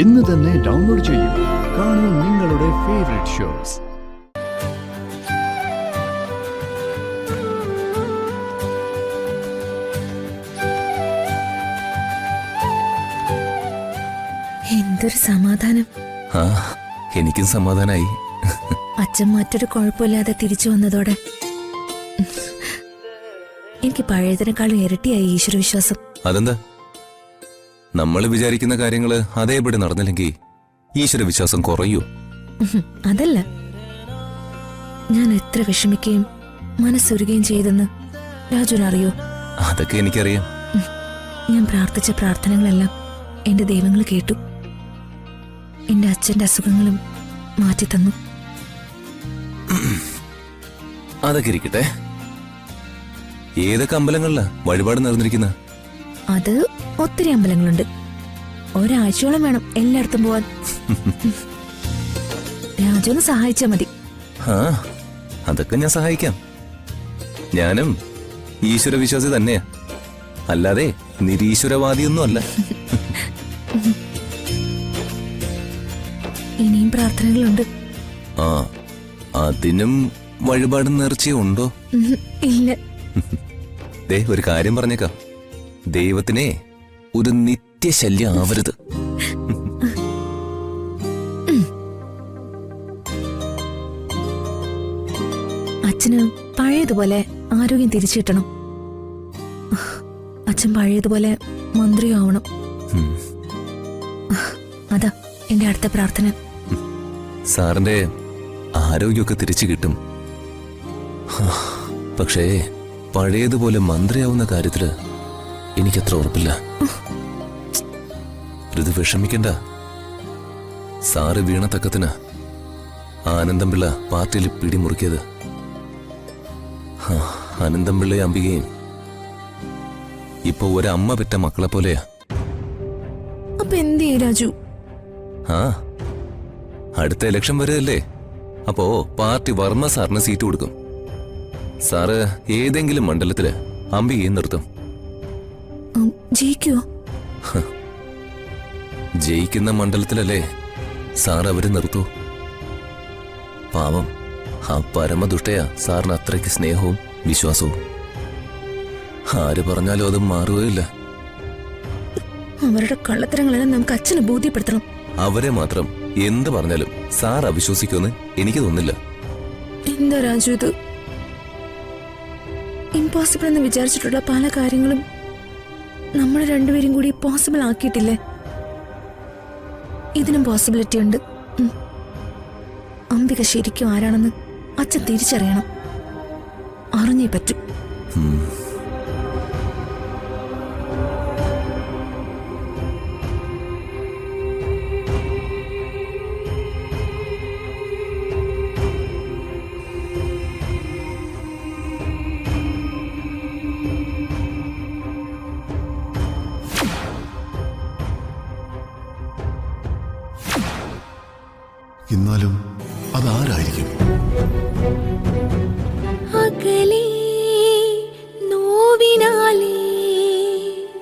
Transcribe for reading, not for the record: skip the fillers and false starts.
ഇന്ന് തന്നെ ഡൗൺലോഡ് ചെയ്യൂ. കാണൂ നിങ്ങളുടെ ഫേവറേറ്റ് ഷോസ്. എന്തൊരു സമാധാനം. എനിക്കും സമാധാനായി. അച്ഛൻ മറ്റൊരു കുഴപ്പമില്ലാതെ തിരിച്ചു വന്നതോടെ എനിക്ക് പഴയതിനേക്കാളും ഇരട്ടിയായി ഈശ്വരവിശ്വാസം. അതെന്താ? നമ്മൾ വിചാരിക്കുന്ന കാര്യങ്ങള് അതേപടി നടന്നില്ലെങ്കിൽ ഈശ്വരവിശ്വാസം കുറയൂ? അതല്ല, ഞാൻ എത്ര വിഷമിക്കുകയും മനസ്സുരുകയും ചെയ്തെന്ന് രാജുവിനറിയോ? അതൊക്കെ എനിക്കറിയാം. ഞാൻ പ്രാർത്ഥിച്ച പ്രാർത്ഥനകളെല്ലാം എന്റെ ദൈവങ്ങൾ കേട്ടു. എന്റെ അച്ഛന്റെ അസുഖങ്ങളും മാറ്റിത്തന്നു. അതൊക്കെ ഇരിക്കട്ടെ. ഏതൊക്കെ അമ്പലങ്ങളിലാ വഴിപാട് നടന്നിരിക്കുന്ന? അത് ഒത്തിരി അമ്പലങ്ങളുണ്ട്. ഒരാഴ്ചയോളം വേണം എല്ലായിടത്തും പോവാൻ. രാജുവിന് സഹായിച്ചാ മതി. അതൊക്കെ ഞാൻ സഹായിക്കാം. ഞാനും ഈശ്വരവിശ്വാസി തന്നെയാ, അല്ലാതെ നിരീശ്വരവാദിയൊന്നും അല്ല. ഇനിയും പ്രാർത്ഥനകളുണ്ട്. അതിനും വഴിപാട് നേർച്ചയുണ്ടോ? ഇല്ല. ദേ ഒരു കാര്യം പറഞ്ഞേക്കാം, ദൈവത്തിനെ ഒരു നിത്യശല്യം ആവരുത്. അച്ഛന് പഴയതുപോലെ ആരോഗ്യം തിരിച്ചു കിട്ടണം. അച്ഛൻ പഴയതുപോലെ മന്ത്രിയാവണം. അതാ എന്റെ അടുത്ത പ്രാർത്ഥന. സാറിന്റെ ആരോഗ്യമൊക്കെ തിരിച്ചു കിട്ടും. പക്ഷേ പഴയതുപോലെ മന്ത്രിയാവുന്ന കാര്യത്തില് എനിക്കത്ര ഉറപ്പില്ല. ഇത് വിഷമിക്കണ്ട. സാറ് വീണ തക്കത്തിന് ആനന്ദംപിള്ള പാർട്ടിയിൽ പിടിമുറുക്കിയത്. ആനന്ദംപിള്ളയും അംബികയും ഇപ്പൊ ഒരമ്മ പെറ്റ മക്കളെ പോലെയാ. അപ്പൊ എന്ത് ചെയ്യും രാജു? അടുത്ത ഇലക്ഷൻ വരുമല്ലേ, അപ്പോ പാർട്ടി വർമ്മ സാറിന് സീറ്റ് കൊടുക്കും. സാറ് ഏതെങ്കിലും മണ്ഡലത്തില് അംബികയെ നിർത്തും. ജയിക്കുവോ? ജയിക്കുന്ന മണ്ഡലത്തിലല്ലേ സാർ അവര് നിർത്തൂ. പാവം, ആ പരമദുഷ്ടയാ സാറിന് അത്രയ്ക്ക് സ്നേഹവും വിശ്വാസവും. ആര് പറഞ്ഞാലും അത് മാറുകയില്ല. അവരുടെ കള്ളത്തരങ്ങളെല്ലാം നമുക്ക് അച്ഛനെ ബോധ്യപ്പെടുത്തണം. അവരെ മാത്രം എന്ത് പറഞ്ഞാലും സാർ അവിശ്വസിക്കുമെന്ന് എനിക്ക് തോന്നില്ല. എന്താ രാജു ഇത്? ഇമ്പോസിബിൾ എന്ന് വിചാരിച്ചിട്ടുള്ള പല കാര്യങ്ങളും നമ്മൾ രണ്ടുപേരും കൂടി പോസിബിൾ ആക്കിയിട്ടില്ലേ? ഇതിനും പോസിബിലിറ്റി ഉണ്ട്. അംബിക ശരിക്കും ആരാണെന്ന് അച്ഛൻ തിരിച്ചറിയണം. അറിഞ്ഞേ പറ്റൂ. എന്നാലും അതാരായിരിക്കും? അകലേ